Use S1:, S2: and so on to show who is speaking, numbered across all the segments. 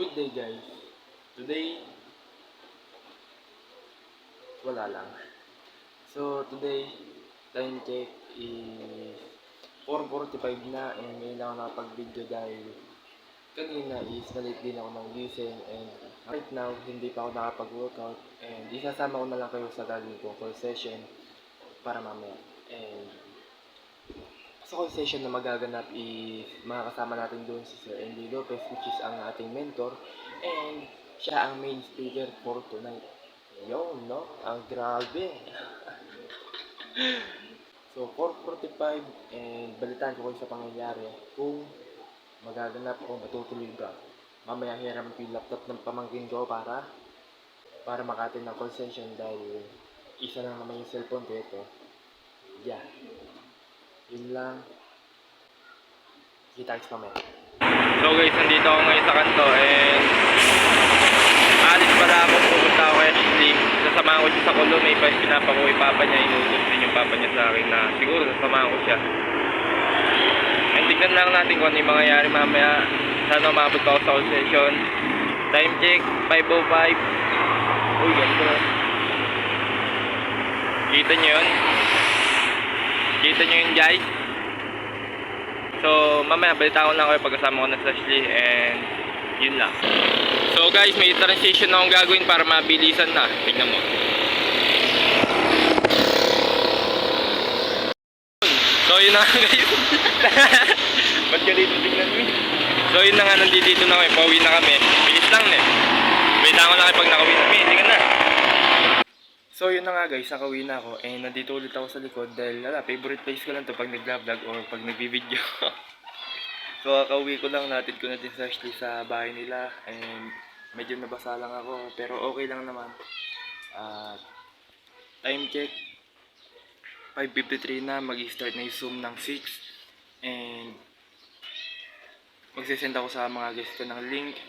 S1: Good day guys. Today, wala lang. So today, time check is 4:45 na and ngayon ako nakapag-video dahil kanina is na-late din ako ng gising and right now, hindi pa ako nakapag-workout and isasama ko na lang kayo sa gagawin ko call session para mamaya. And sa call session na magaganap is makakasama natin doon si Sir Andy Lopez which is ang ating mentor and siya ang main speaker for tonight. Yun, no? Ang grabe. So, 4:45 and balitaan ko kayo sa pangyayari kung magaganap o matutuloy ba. Mamaya hiram ko yung laptop ng pamangkin ko para makatin ng call session dahil isa lang naman yung cellphone ko ito. Yeah. Yun lang. Kita kita mamaya. So guys, nandito ako ngayon sa kanto and alis pala ako, pumunta ako kay Ashley. Sasamahan ko siya sa kulo, may pinapakuwi papa niya, inutos din yung papa niya sa akin na siguro sasamahan ko siya. And tignan lang natin kung ano yung mangyayari mamaya. Sana umabot ako sa call session. Time check, 5:05. Uy, ganda. Kita nyo yun? Kita nyo yun guys? So, mamaya balita ko lang kayo pagkasama ko na sa Ashley and yun lang. So guys, may transition na akong gagawin para mabilisan na. Tignan mo. So yun na nga guys. Ba't ka dito tignan mo? So yun na nga, nandito na kami. Pauwi na kami. Bilis lang eh. Balita ko lang kayo pag nakauwi na kami. Tingnan na. So yun na nga guys, nakauwi na ako. And nandito ulit ako sa likod dahil favorite place ko lang to pag nag-vlog or pag nag-video. So kakauwi ko lang, natin ko natin sa Ashley sa bahay nila and medyo nabasa lang ako pero okay lang naman. Time check 5:53 na, mag-start na yung Zoom ng 6 and magsisend ako sa mga guests ko ng link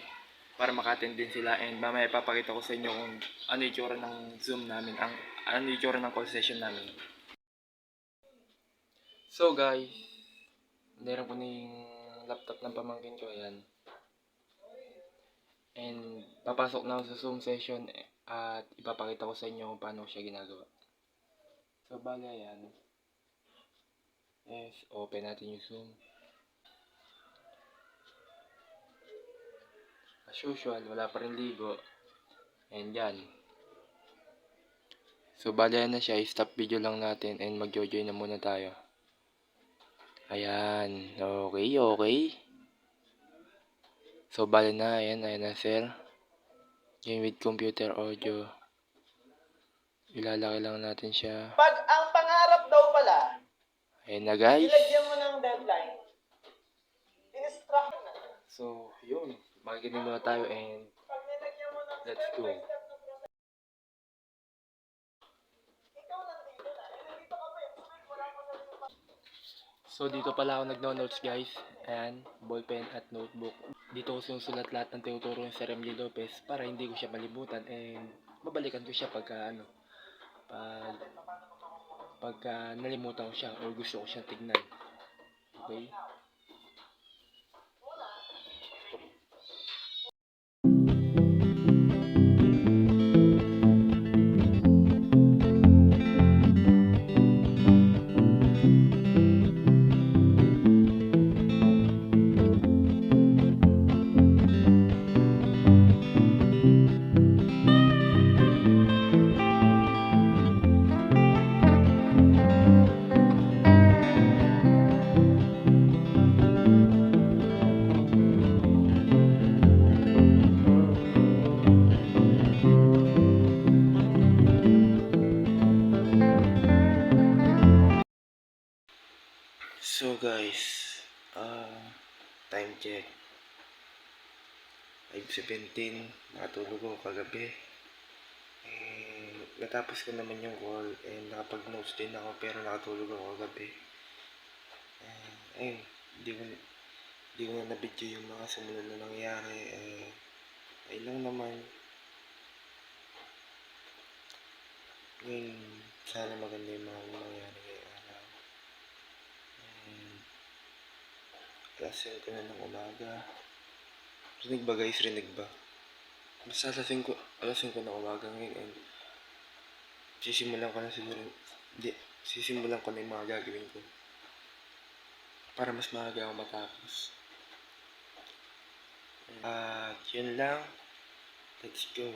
S1: para maka-attend din sila and mamaya ipapakita ko sa inyo kung ano yung itsura ng Zoom namin, ano yung itsura ng call session namin. So guys, meron ko na yung laptop ng pamangkin ko, ayan. And papasok na ako sa Zoom session at ipapakita ko sa inyo kung paano siya ginagawa. So bali ayan. Yes, open natin yung Zoom. As usual, wala pa rin ligo. And yan. So bali ayan na siya, i-stop video lang natin and mag-join na muna tayo. Ayan, okay. So bali na, ayan na sir. Game with computer audio. Ilalaki lang natin siya.
S2: Pag ang pangarap daw pala,
S1: Ayan na guys.
S2: ilagyan mo ng deadline. In-struct na.
S1: So, yun. Makikinig muna tayo and
S2: Pag nilagyan mo ng
S1: let's go.
S2: step-by-step na process, ikaw nandito na. Nandito ka pa eh. Wala pa sa rin.
S1: So, dito pala ako nagno-notes guys. Ayan, ballpen at notebook. Dito ko sinusulat lahat ng tinuturo ni Sir Emily Lopez para hindi ko siya malimutan and mabalikan ko siya pagka nalimutan ko siya o gusto ko siyang tignan. Okay? So guys, time check 5:17, nakatulog ako kagabi natapos ko naman yung call and nakapag notes din ako pero nakatulog ako kagabi ayun, hindi ko na na-video yung mga sumunod na nangyari ayun lang naman ngayon sana maganda yung mga nangyari ngayong araw. Alas 5 na ng umaga Rinig ba guys? Rinig ba? Basta alas 5 na umaga ngayon and sisimulan ko na siguro. Hindi, sisimulan ko na yung mga gagawin ko. Para mas maaga ako matapos. At yun lang. Let's go.